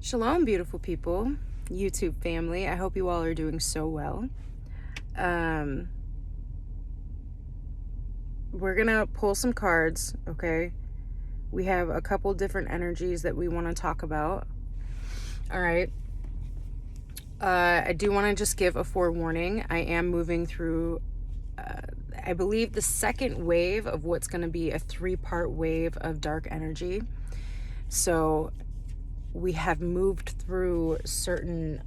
Shalom, beautiful people, YouTube family. I hope you all are doing so well. We're gonna pull some cards, okay? We have a couple different energies that we want to talk about. All right. I do want to just give a forewarning. I am moving through, I believe, the second wave of what's going to be a 3-part wave of dark energy. So we have moved through certain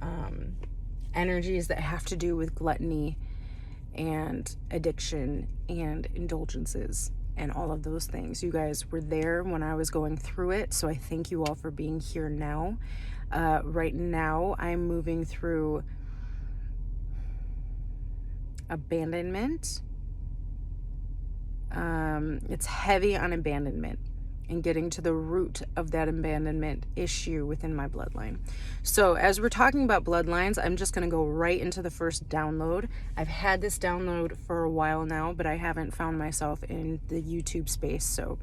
energies that have to do with gluttony and addiction and indulgences and all of those things. You guys were there when I was going through it, so I thank you all for being here now. Right now, I'm moving through abandonment. It's heavy on abandonment and getting to the root of that abandonment issue within my bloodline. So as we're talking about bloodlines, I'm just going to go right into the first download. I've had this download for a while now, but I haven't found myself in the YouTube space. So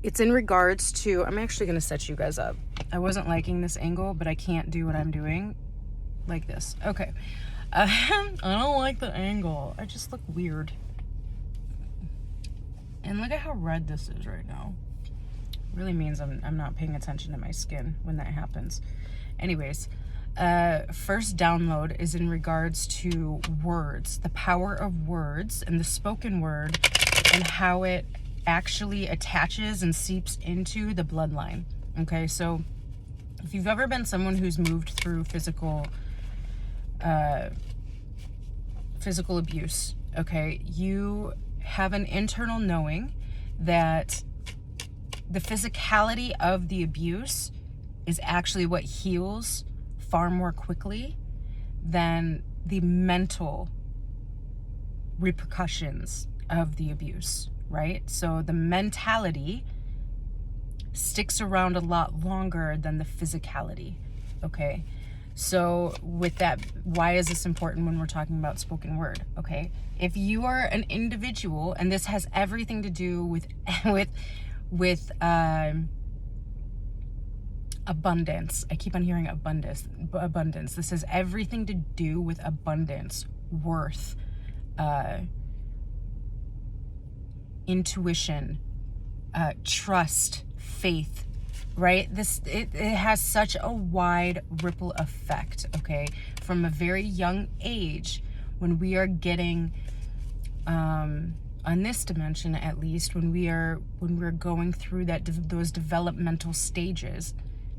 it's in regards to, I'm actually going to set you guys up. I wasn't liking this angle, but I can't do what I'm doing like this. Okay. I don't like the angle. I just look weird. And look at how red this is right now. It really means I'm not paying attention to my skin when that happens. Anyways, first download is in regards to words, the power of words and the spoken word and how it actually attaches and seeps into the bloodline. Okay, so if you've ever been someone who's moved through physical abuse, okay, you have an internal knowing that the physicality of the abuse is actually what heals far more quickly than the mental repercussions of the abuse, right? So the mentality sticks around a lot longer than the physicality, okay? So with that, why is this important when we're talking about spoken word? Okay, if you are an individual, and this has everything to do with abundance. I keep on hearing abundance. This has everything to do with abundance, worth, intuition, trust, faith. Right? It has such a wide ripple effect, okay? From a very young age, when we are getting, on this dimension at least, when we're going through those developmental stages,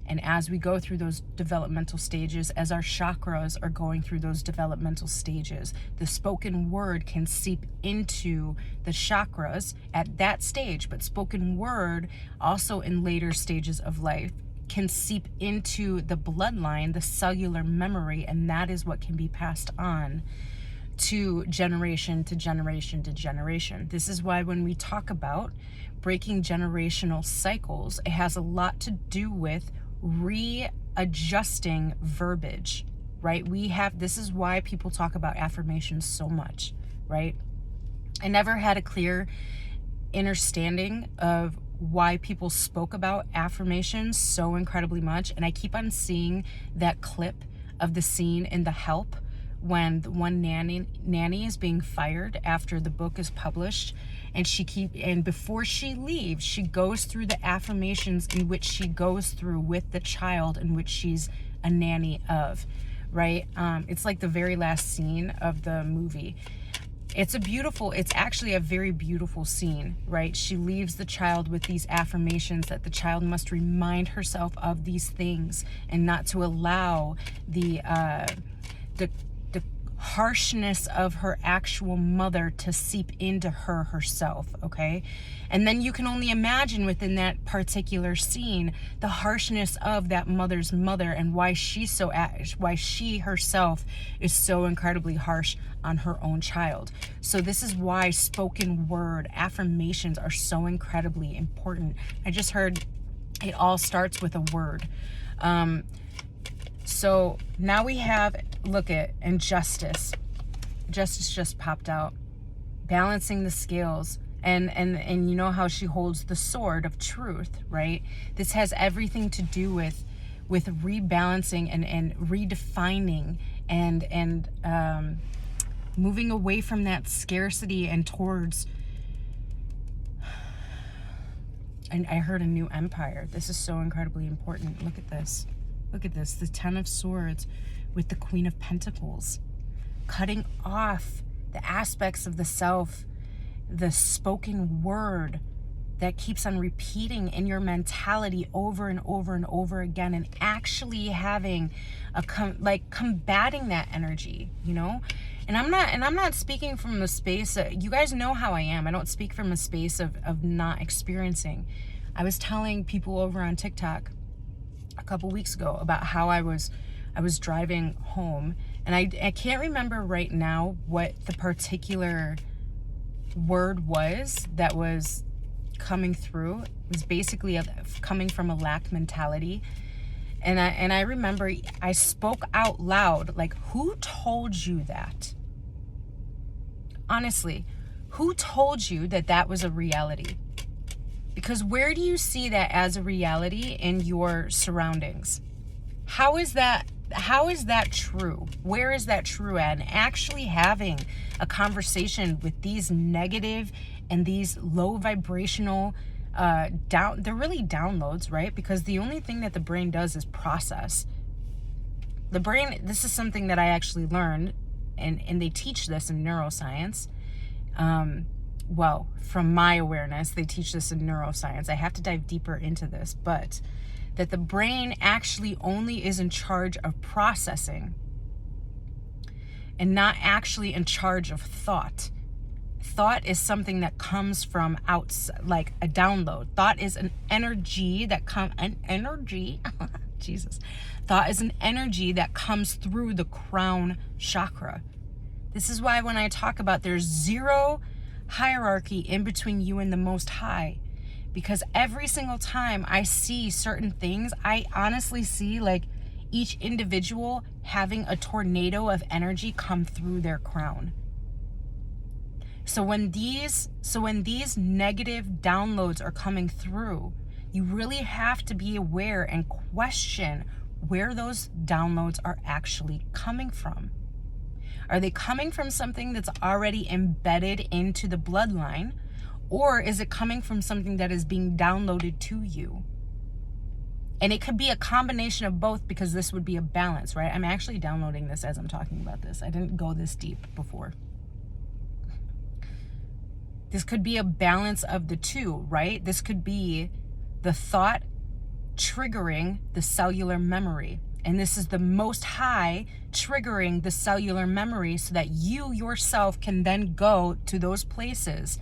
and as we go through those developmental stages, as our chakras are going through those developmental stages, the spoken word can seep into the chakras at that stage, but spoken word also in later stages of life can seep into the bloodline, the cellular memory, and that is what can be passed on to generation to generation to generation. This is why when we talk about breaking generational cycles, it has a lot to do with readjusting verbiage, right? This is why people talk about affirmations so much, right? I never had a clear understanding of why people spoke about affirmations so incredibly much. And I keep on seeing that clip of the scene in The Help when the one nanny is being fired after the book is published, and before she leaves, she goes through the affirmations in which she goes through with the child in which she's a nanny of, right? It's like the very last scene of the movie. It's actually a very beautiful scene, right? She leaves the child with these affirmations that the child must remind herself of these things and not to allow the harshness of her actual mother to seep into her herself, okay? And then you can only imagine within that particular scene the harshness of that mother's mother and why she herself is so incredibly harsh on her own child. So this is why spoken word affirmations are so incredibly important. I just heard it all starts with a word. So now we have, look at, and justice. Justice just popped out. Balancing the scales. And you know how she holds the sword of truth, right? This has everything to do with rebalancing and redefining and moving away from that scarcity and towards, and I heard a new empire. This is so incredibly important. Look at this. Look at this. The Ten of Swords with the Queen of Pentacles. Cutting off the aspects of the self, the spoken word that keeps on repeating in your mentality over and over and over again, and actually having a combating that energy, you know? And I'm not speaking from a space you guys know how I am. I don't speak from a space of not experiencing. I was telling people over on TikTok a couple weeks ago about how I was driving home, and I can't remember right now what the particular word was that was coming through. It was basically coming from a lack mentality. And I remember I spoke out loud, like, who told you that? Honestly, who told you that that was a reality? Because where do you see that as a reality in your surroundings? How is that true? Where is that true at? And actually having a conversation with these negative and these low vibrational they're really downloads, right? Because the only thing that the brain does is process. The brain, this is something that I actually learned, and they teach this in neuroscience. Well, from my awareness, they teach this in neuroscience. I have to dive deeper into this, but that the brain actually only is in charge of processing and not actually in charge of thought. Thought is something that comes from outside, like a download. Thought is an energy that Jesus. Thought is an energy that comes through the crown chakra. This is why when I talk about there's zero hierarchy in between you and the Most High, because every single time I see certain things, I honestly see like each individual having a tornado of energy come through their crown. So when these negative downloads are coming through, you really have to be aware and question where those downloads are actually coming from. Are they coming from something that's already embedded into the bloodline, or is it coming from something that is being downloaded to you? And it could be a combination of both, because this would be a balance, right? I'm actually downloading this as I'm talking about this. I didn't go this deep before. This could be a balance of the two, right? This could be the thought triggering the cellular memory. And this is the Most High triggering the cellular memory so that you yourself can then go to those places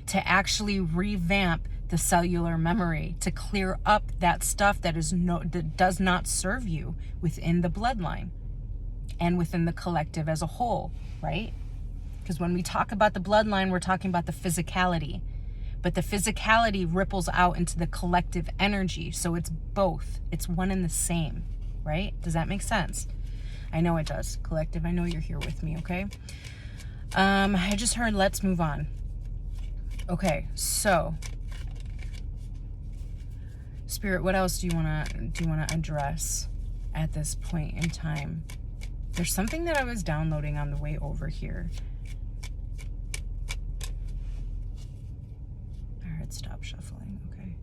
to actually revamp the cellular memory, to clear up that stuff that does not serve you within the bloodline and within the collective as a whole, right? Because when we talk about the bloodline, we're talking about the physicality, but the physicality ripples out into the collective energy. So it's both. It's one and the same, right? Does that make sense? I know it does. Collective, I know you're here with me, okay? I just heard let's move on. Okay, so Spirit, what else do you wanna address at this point in time? There's something that I was downloading on the way over here. I heard stop shuffling, okay.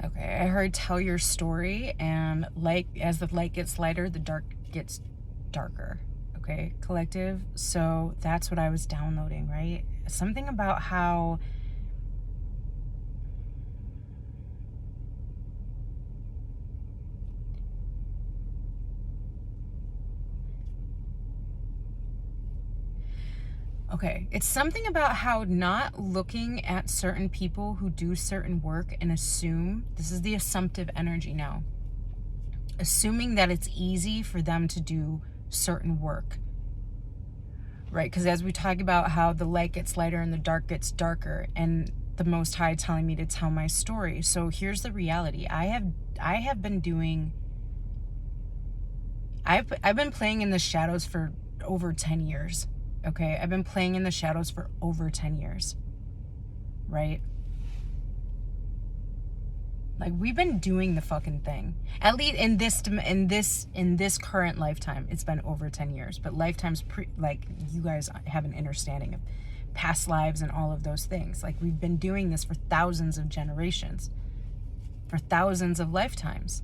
Okay, I heard tell your story, and like as the light gets lighter, the dark gets darker. Okay, collective. So that's what I was downloading, right? Something about how it's something about how not looking at certain people who do certain work and assume, this is the assumptive energy now, assuming that it's easy for them to do certain work, right? Because as we talk about how the light gets lighter and the dark gets darker, and the Most High telling me to tell my story. So here's the reality. I've been doing, I've been playing in the shadows for over 10 years. Okay, I've been playing in the shadows for over 10 years, right? Like, we've been doing the fucking thing. At least in this current lifetime, it's been over 10 years. But lifetimes like, you guys have an understanding of past lives and all of those things. Like, we've been doing this for thousands of generations, for thousands of lifetimes,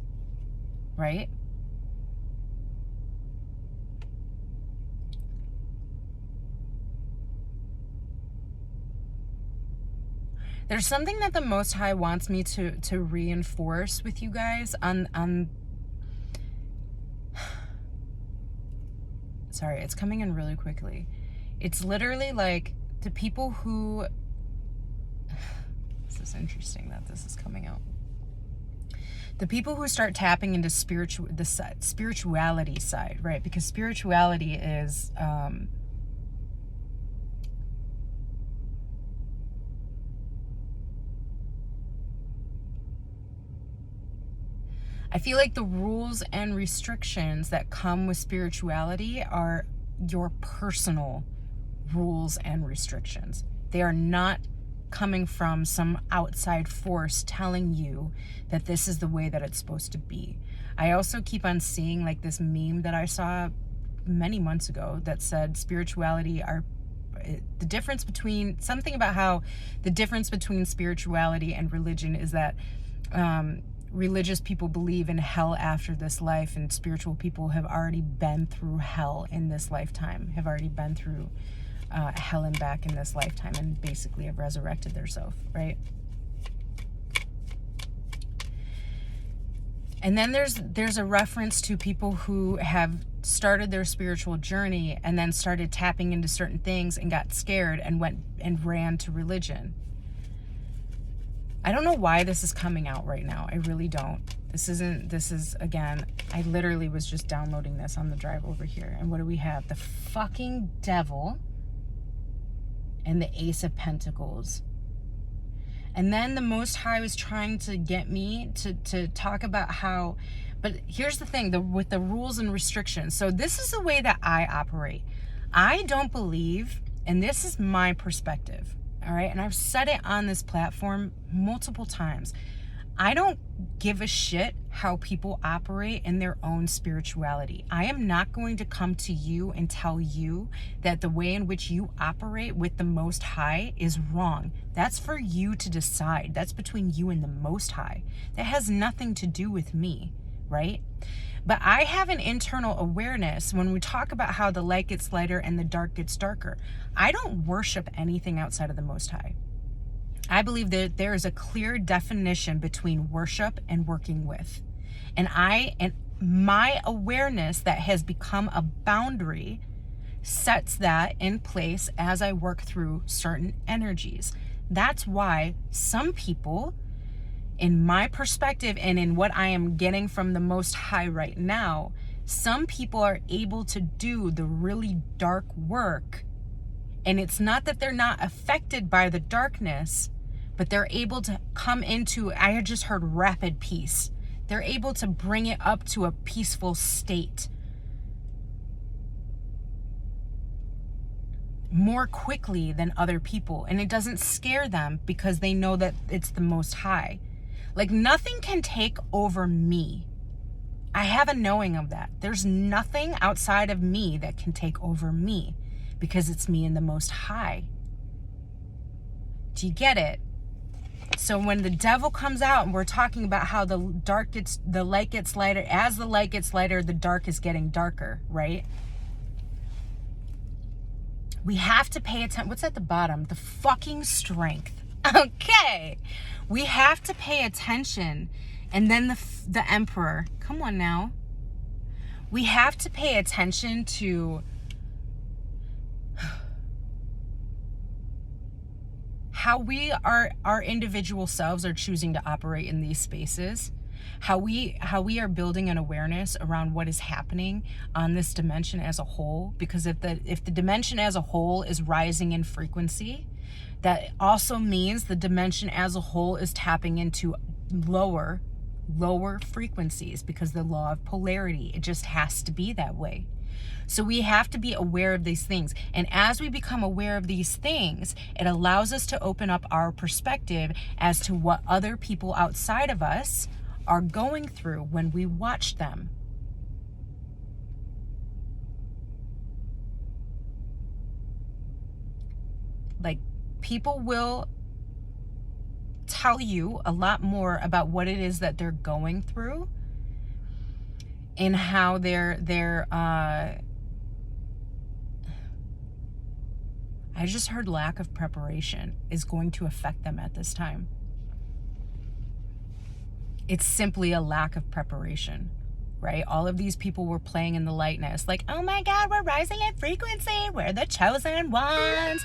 right? There's something that the Most High wants me to reinforce with you guys on sorry, it's coming in really quickly. It's literally like the people who this is interesting that this is coming out. The people who start tapping into the spirituality side, right? Because spirituality is I feel like the rules and restrictions that come with spirituality are your personal rules and restrictions. They are not coming from some outside force telling you that this is the way that it's supposed to be. I also keep on seeing like this meme that I saw many months ago that said spirituality are the difference between something about how the difference between spirituality and religion is that religious people believe in hell after this life, and spiritual people have already been through hell in this lifetime, have already been through hell and back in this lifetime, and basically have resurrected themselves, right? And then there's a reference to people who have started their spiritual journey and then started tapping into certain things and got scared and went and ran to religion. I don't know why this is coming out right now. I really don't. This is, again, I literally was just downloading this on the drive over here. And what do we have? The fucking Devil and the Ace of Pentacles. And then the Most High was trying to get me to talk about how, but here's the thing, with the rules and restrictions. So this is the way that I operate. I don't believe, and this is my perspective, all right? And I've said it on this platform multiple times. I don't give a shit how people operate in their own spirituality. I am not going to come to you and tell you that the way in which you operate with the Most High is wrong. That's for you to decide. That's between you and the Most High. That has nothing to do with me, right? But I have an internal awareness when we talk about how the light gets lighter and the dark gets darker. I don't worship anything outside of the Most High. I believe that there is a clear definition between worship and working with. And my awareness that has become a boundary sets that in place as I work through certain energies. That's why some people, in my perspective and in what I am getting from the Most High right now, some people are able to do the really dark work. And it's not that they're not affected by the darkness, but they're able to come into, I just heard rapid peace. They're able to bring it up to a peaceful state more quickly than other people. And it doesn't scare them because they know that it's the Most High. Like, nothing can take over me. I have a knowing of that. There's nothing outside of me that can take over me because it's me and the Most High. Do you get it? So when the Devil comes out and we're talking about how the light gets lighter, as the light gets lighter, the dark is getting darker, right? We have to pay attention. What's at the bottom? The fucking strength. Okay. We have to pay attention. And then the Emperor. Come on now. We have to pay attention to how we are, our individual selves are choosing to operate in these spaces. how we are building an awareness around what is happening on this dimension as a whole. Because if the dimension as a whole is rising in frequency, that also means the dimension as a whole is tapping into lower frequencies, because the law of polarity, it just has to be that way. So we have to be aware of these things. And as we become aware of these things, it allows us to open up our perspective as to what other people outside of us are going through when we watch them. Like, people will tell you a lot more about what it is that they're going through and how I just heard lack of preparation is going to affect them at this time. It's simply a lack of preparation, right? All of these people were playing in the lightness, like, oh my God, we're rising in frequency. We're the chosen ones.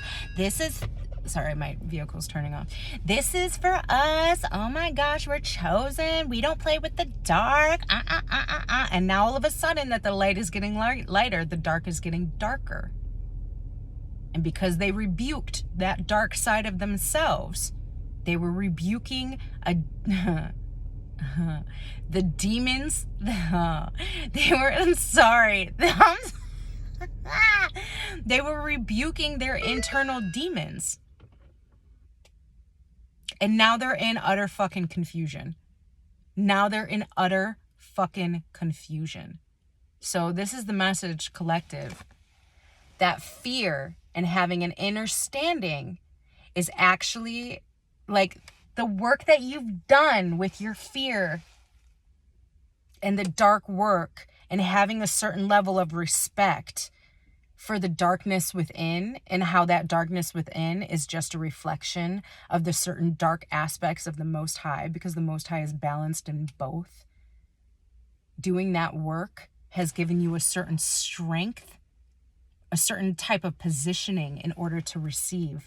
Sorry, my vehicle's turning off. This is for us. Oh my gosh, we're chosen. We don't play with the dark. And now all of a sudden that the light is getting lighter, the dark is getting darker. And because they rebuked that dark side of themselves, they were rebuking the demons. They were rebuking their internal demons. And now they're in utter fucking confusion. So this is the message, collective, that fear and having an inner standing is actually like the work that you've done with your fear and the dark work, and having a certain level of respect for the darkness within, and how that darkness within is just a reflection of the certain dark aspects of the Most High, because the Most High is balanced in both. Doing that work has given you a certain strength, a certain type of positioning in order to receive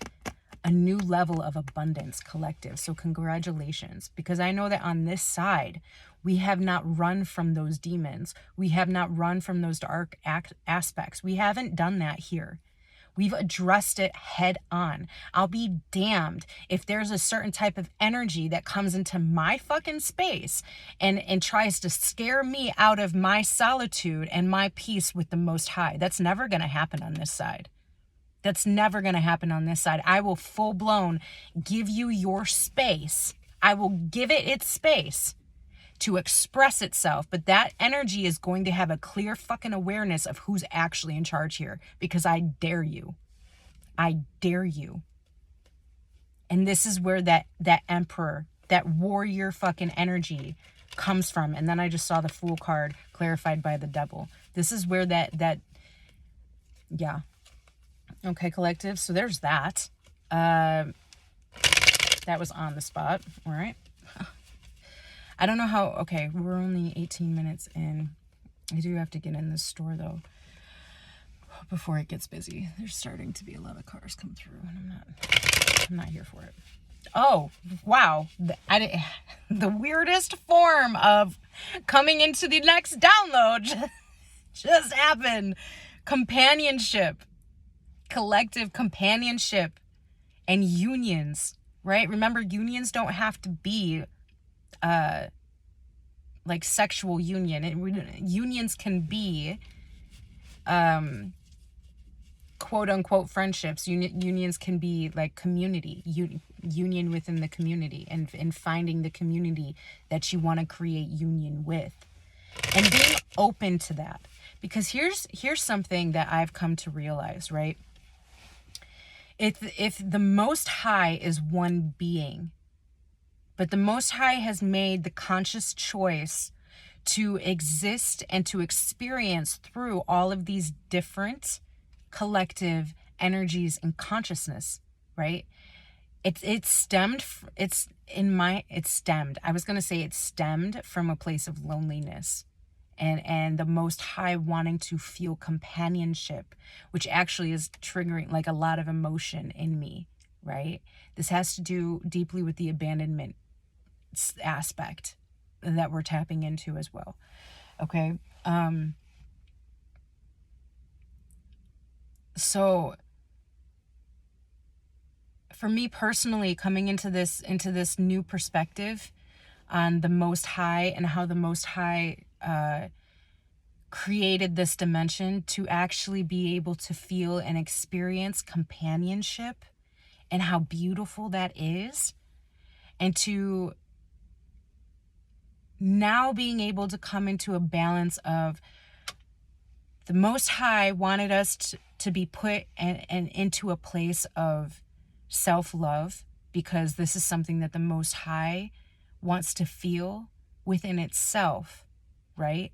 a new level of abundance, collective. So congratulations, because I know that on this side, we have not run from those demons. We have not run from those dark aspects. We haven't done that here. We've addressed it head on. I'll be damned if there's a certain type of energy that comes into my fucking space and tries to scare me out of my solitude and my peace with the Most High. That's never going to happen on this side. I will full blown give you your space. I will give it its space to express itself, but that energy is going to have a clear fucking awareness of who's actually in charge here, because I dare you. And this is where that emperor, that warrior fucking energy comes from. And then I just saw the Fool card clarified by the devil. This is where that yeah. Okay, collective. So there's that. That was on the spot. All right. I don't know how. Okay, we're only 18 minutes in. I do have to get in this store though before it gets busy. There's starting to be a lot of cars come through, and I'm not here for it. Oh wow! The weirdest form of coming into the next download just happened. Companionship, collective companionship, and unions. Right? Remember, unions don't have to be like sexual union. Unions can be quote unquote friendships. Unions can be like community, union within the community, and finding the community that you want to create union with, and being open to that. Because here's something that I've come to realize, right? If the Most High is one being, but the Most High has made the conscious choice to exist and to experience through all of these different collective energies and consciousness, right? It stemmed from a place of loneliness and the Most High wanting to feel companionship, which actually is triggering like a lot of emotion in me, right? This has to do deeply with the abandonment aspect we're tapping into as well. Okay. So for me personally, coming into this new perspective on the Most High and how the Most High created this dimension to actually be able to feel and experience companionship and how beautiful that is, and to now being able to come into a balance of the Most High wanted us to be put and into a place of self-love, because this is something that the Most High wants to feel within itself, right?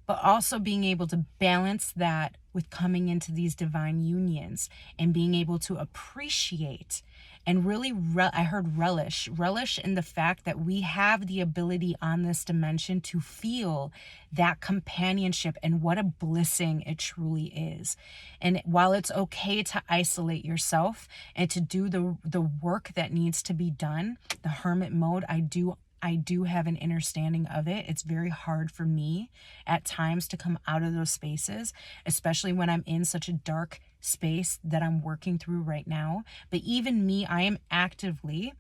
But also being able to balance that with coming into these divine unions and being able to appreciate and really, I heard relish in the fact that we have the ability on this dimension to feel that companionship, and what a blessing it truly is. And while it's okay to isolate yourself and to do the work that needs to be done, the hermit mode, I do have an understanding of it. It's very hard for me at times to come out of those spaces, especially when I'm in such a dark space that I'm working through right now. But even me, I am actively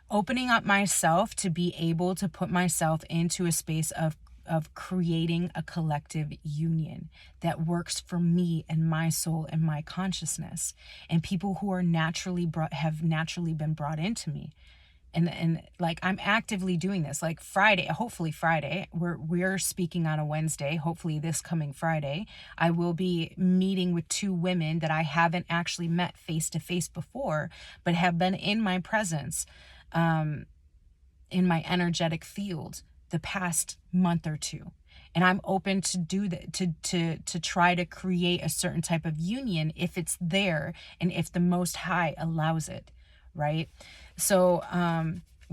opening up myself to be able to put myself into a space of creating a collective union that works for me and my soul and my consciousness, and people who are have naturally been brought into me. And like, I'm actively doing this. Like hopefully Friday, we're speaking on a Wednesday. Hopefully this coming Friday, I will be meeting with 2 women that I haven't actually met face to face before, but have been in my presence, in my energetic field the past month or 2. And I'm open to do that, to try to create a certain type of union if it's there and if the Most High allows it, right? So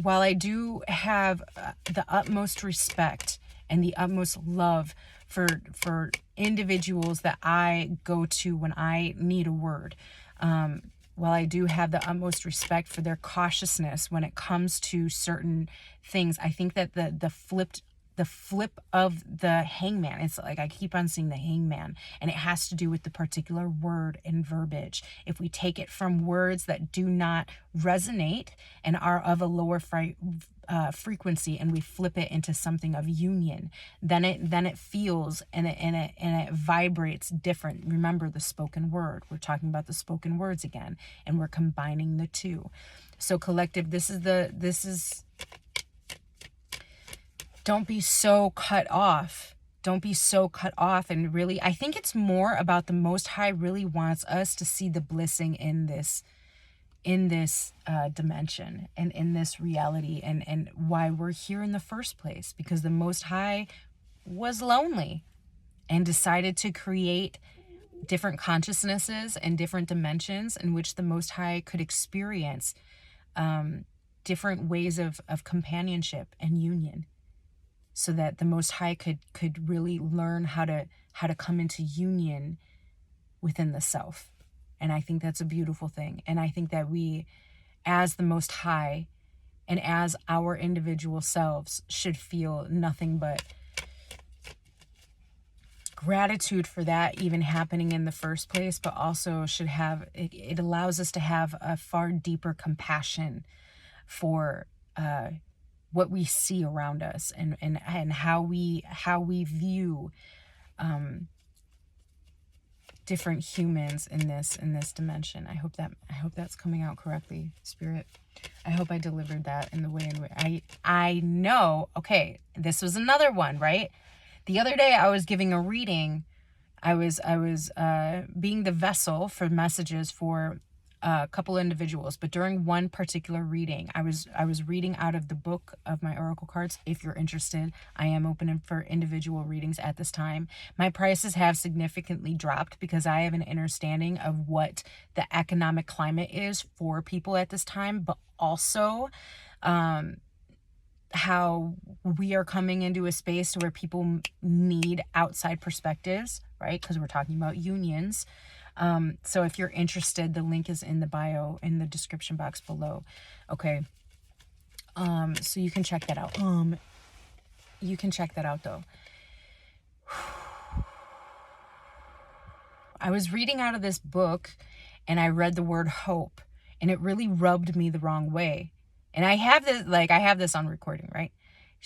while I do have the utmost respect and the utmost love for individuals that I go to when I need a word, while I do have the utmost respect for their cautiousness when it comes to certain things, I think that the flip of the hangman, it's like I keep on seeing the hangman, and it has to do with the particular word and verbiage. If we take it from words that do not resonate and are of a lower frequency, and we flip it into something of union, then it feels and it vibrates different. Remember the spoken word. We're talking about the spoken words again, and we're combining the two. So collective, this is don't be so cut off. Don't be so cut off. And really, I think it's more about the Most High really wants us to see the blessing in this dimension and in this reality, and why we're here in the first place, because the Most High was lonely and decided to create different consciousnesses and different dimensions in which the Most High could experience different ways of companionship and union, so that the Most High could really learn how to come into union within the self. And I think that's a beautiful thing. And I think that we, as the Most High and as our individual selves, should feel nothing but gratitude for that even happening in the first place, but also should have, it allows us to have a far deeper compassion for what we see around us, and how we view different humans in this dimension. I hope that's coming out correctly, Spirit. I hope I delivered that in the way in which I know. Okay, this was another one, right? The other day I was giving a reading. I was being the vessel for messages for a couple individuals, but during one particular reading, I was reading out of the book of my oracle cards. If you're interested, I am open for individual readings at this time. My prices have significantly dropped because I have an understanding of what the economic climate is for people at this time, but also how we are coming into a space where people need outside perspectives, right? Because we're talking about unions. So if you're interested, the link is in the bio, in the description box below. Okay. So you can check that out. You can check that out though. I was reading out of this book and I read the word hope, and it really rubbed me the wrong way. And I have this on recording, right?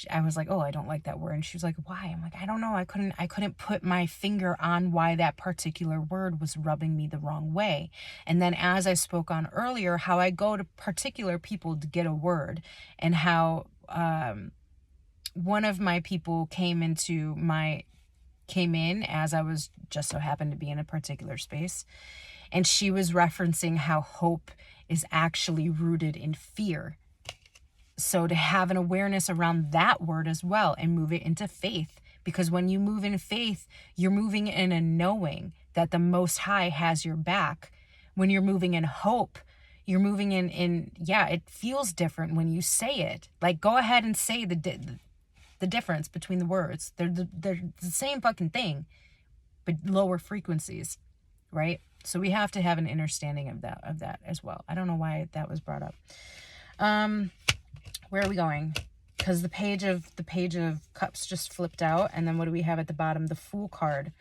I was like, oh, I don't like that word. And she was like, why? I'm like, I don't know. I couldn't put my finger on why that particular word was rubbing me the wrong way. And then as I spoke on earlier, how I go to particular people to get a word, and how one of my people came in as I was just so happened to be in a particular space. And she was referencing how hope is actually rooted in fear. So to have an awareness around that word as well and move it into faith, because when you move in faith, you're moving in a knowing that the Most High has your back. When you're moving in hope, you're moving in yeah, it feels different when you say it. Like, go ahead and say the difference between the words. They're the same fucking thing, but lower frequencies, right? So we have to have an understanding of that as well. I don't know why that was brought up. Where are we going? Because the page of cups just flipped out, and then what do we have at the bottom? The Fool card.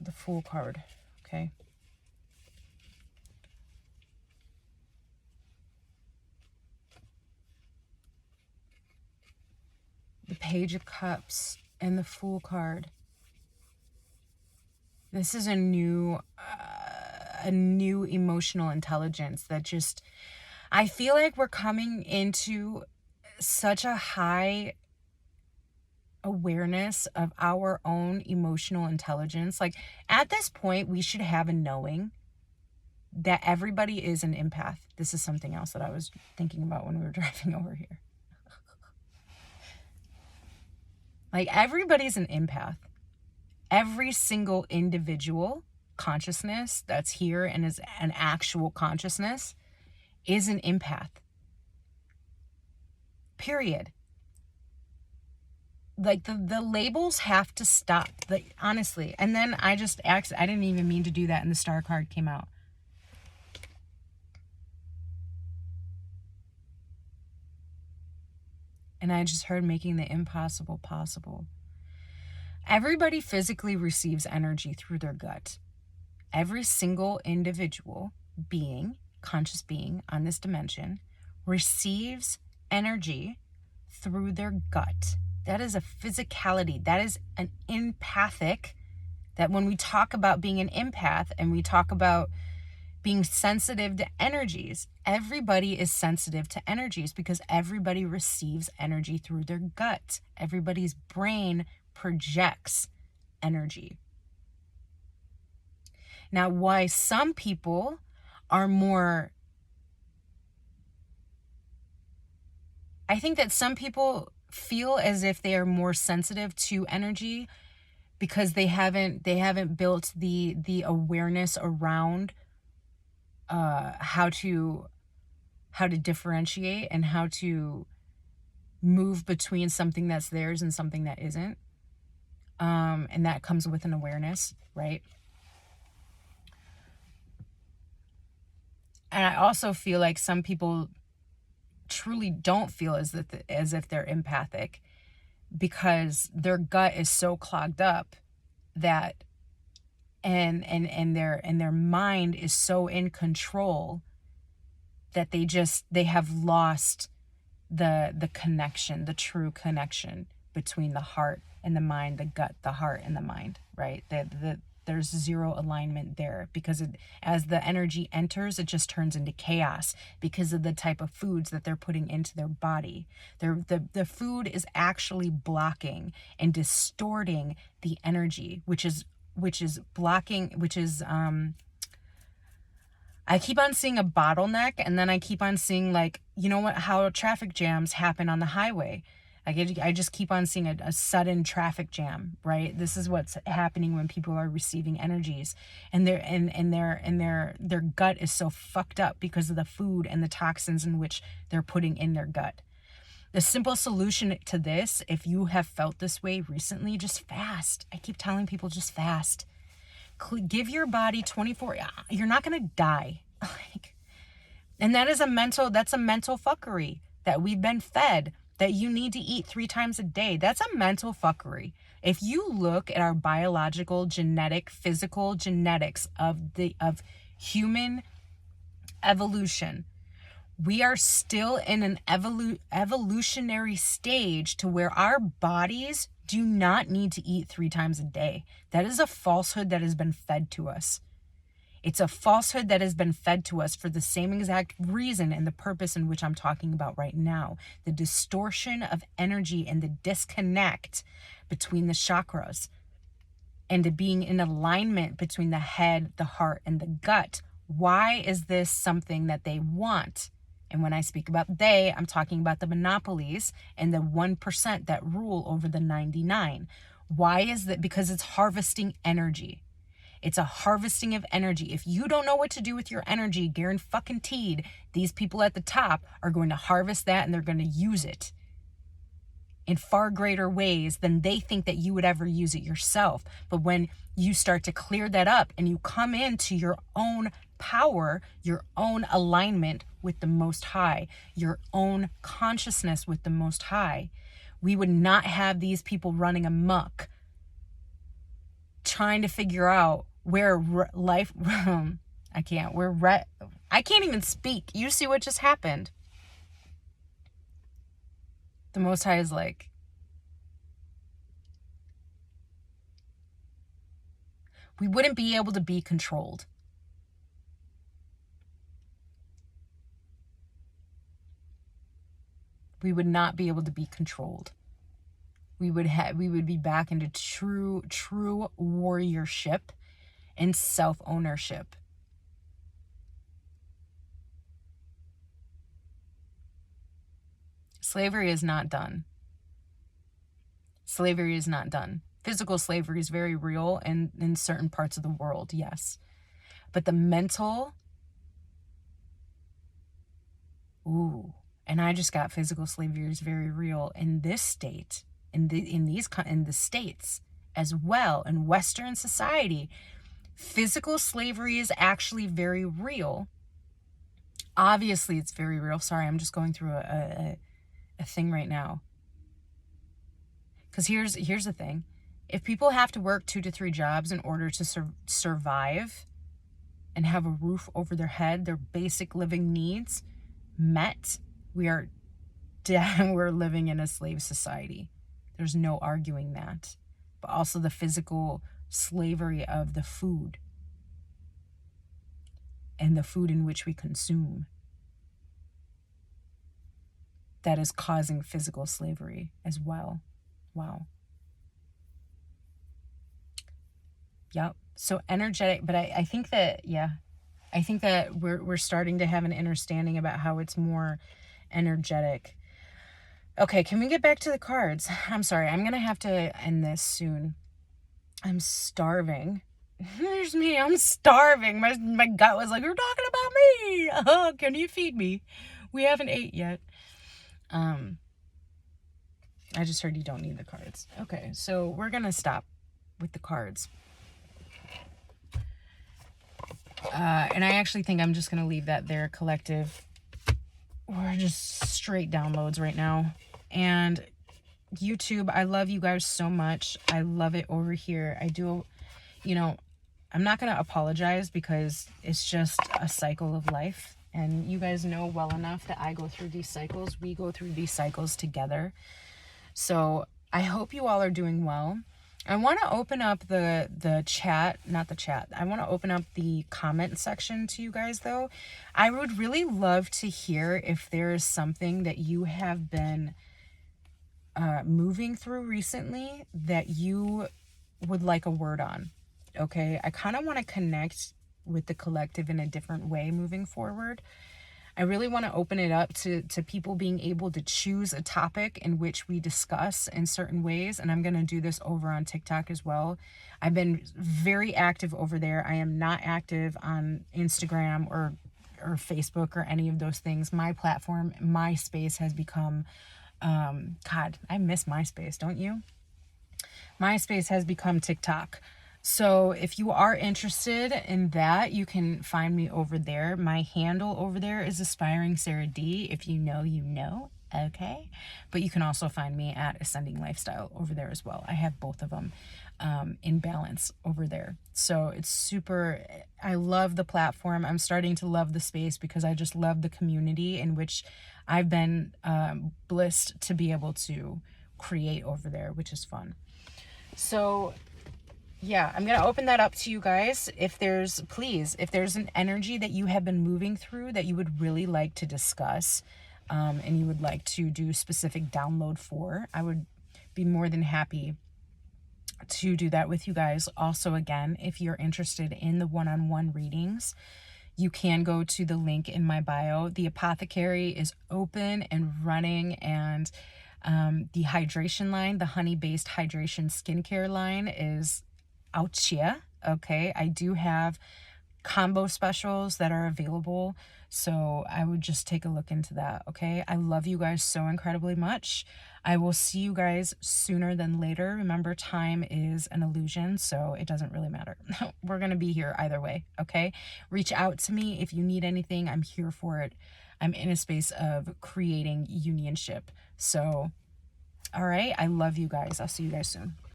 The Fool card. Okay. The Page of Cups and the Fool card. This is a new emotional intelligence that just, I feel like we're coming into such a high awareness of our own emotional intelligence. Like, at this point, we should have a knowing that everybody is an empath. This is something else that I was thinking about when we were driving over here. Like, everybody's an empath. Every single individual consciousness that's here and is an actual consciousness is an empath. Period. Like, the labels have to stop. Like, honestly. And then I didn't even mean to do that, and the Star card came out. And I just heard making the impossible possible. Everybody physically receives energy through their gut. Every single individual being, conscious being on this dimension, receives energy through their gut. That is a physicality. That is an empathic, that when we talk about being an empath and we talk about being sensitive to energies, everybody is sensitive to energies because everybody receives energy through their gut. Everybody's brain projects energy. Now, why some people are more, I think that some people feel as if they are more sensitive to energy because they haven't built the awareness around how to differentiate and how to move between something that's theirs and something that isn't. And that comes with an awareness, right? And I also feel like some people truly don't feel as if they're empathic because their gut is so clogged up that and their mind is so in control that they have lost the connection, the true connection between the heart and the mind, the gut, the heart and the mind, right? There's zero alignment there because as the energy enters, it just turns into chaos because of the type of foods that they're putting into their body. The food is actually blocking and distorting the energy, which is blocking, I keep on seeing a bottleneck, and then I keep on seeing, like, you know what, how traffic jams happen on the highway. I just keep on seeing a sudden traffic jam, right? This is what's happening when people are receiving energies, and their gut is so fucked up because of the food and the toxins in which they're putting in their gut. The simple solution to this, if you have felt this way recently, just fast. I keep telling people, just fast. Give your body 24, you're not going to die. Like, And that's a mental fuckery that we've been fed, that you need to eat 3 times a day. That's a mental fuckery. If you look at our biological, genetic, physical genetics of human evolution, we are still in an evolutionary stage to where our bodies do not need to eat 3 times a day. That is a falsehood that has been fed to us. It's a falsehood that has been fed to us for the same exact reason and the purpose in which I'm talking about right now. The distortion of energy and the disconnect between the chakras, and the being in alignment between the head, the heart, and the gut. Why is this something that they want? And when I speak about they, I'm talking about the monopolies and the 1% that rule over the 99. Why is that? Because it's harvesting energy. It's a harvesting of energy. If you don't know what to do with your energy, guaranteed, these people at the top are going to harvest that, and they're going to use it in far greater ways than they think that you would ever use it yourself. But when you start to clear that up and you come into your own power, your own alignment with the Most High, your own consciousness with the Most High, we would not have these people running amok, trying to figure out where life, I can't even speak. You see what just happened? The Most High is like, we wouldn't be able to be controlled. We would not be able to be controlled. We would be back into true warriorship and self-ownership. Slavery is not done. Slavery is not done. Physical slavery is very real in certain parts of the world, yes. But the mental, and I just got physical slavery is very real in this state, in the states as well, in Western society. Physical slavery is actually very real. Obviously, it's very real. Sorry, I'm just going through a thing right now. Because here's the thing. If people have to work 2 to 3 jobs in order to survive and have a roof over their head, their basic living needs met, we're living in a slave society. There's no arguing that. But also the physical slavery of the food and the food in which we consume, that is causing physical slavery as well. Wow. Yep. So energetic, but I think that, I think that we're starting to have an understanding about how it's more energetic. Okay, can we get back to the cards? I'm sorry, I'm gonna have to end this soon. I'm starving. There's me, I'm starving. My gut was like, you're talking about me. Oh, can you feed me? We haven't ate yet. I just heard you don't need the cards. Okay, so we're gonna stop with the cards. And I actually think I'm just gonna leave that there, collective. We're just straight downloads right now. And YouTube, I love you guys so much. I love it over here. I do, I'm not going to apologize because it's just a cycle of life. And you guys know well enough that I go through these cycles. We go through these cycles together. So I hope you all are doing well. I want to open up the chat, not the chat. I want to open up the comment section to you guys, though. I would really love to hear if there is something that you have been moving through recently that you would like a word on. Okay, I kind of want to connect with the collective in a different way moving forward. I really want to open it up to people being able to choose a topic in which we discuss in certain ways. And I'm going to do this over on TikTok as well. I've been very active over there. I am not active on Instagram or Facebook or any of those things. My platform, MySpace, has become, God, I miss MySpace, don't you? MySpace has become TikTok. So if you are interested in that, you can find me over there. My handle over there is Aspiring Sarah D. If you know, you know. Okay. But you can also find me at Ascending Lifestyle over there as well. I have both of them in balance over there. So it's super, I love the platform. I'm starting to love the space because I just love the community in which I've been blessed to be able to create over there, which is fun. So yeah, I'm gonna open that up to you guys. If there's, please, if there's an energy that you have been moving through that you would really like to discuss, and you would like to do specific download for, I would be more than happy to do that with you guys. Also, again, if you're interested in the one-on-one readings, you can go to the link in my bio. The apothecary is open and running, and the hydration line, the honey-based hydration skincare line, is out here. Okay, I do have combo specials that are available, so I would just take a look into that. Okay, I love you guys so incredibly much. I will see you guys sooner than later. Remember, time is an illusion, so it doesn't really matter. We're gonna be here either way. Okay, reach out to me if you need anything. I'm here for it. I'm in a space of creating unionship. So all right, I love you guys. I'll see you guys soon.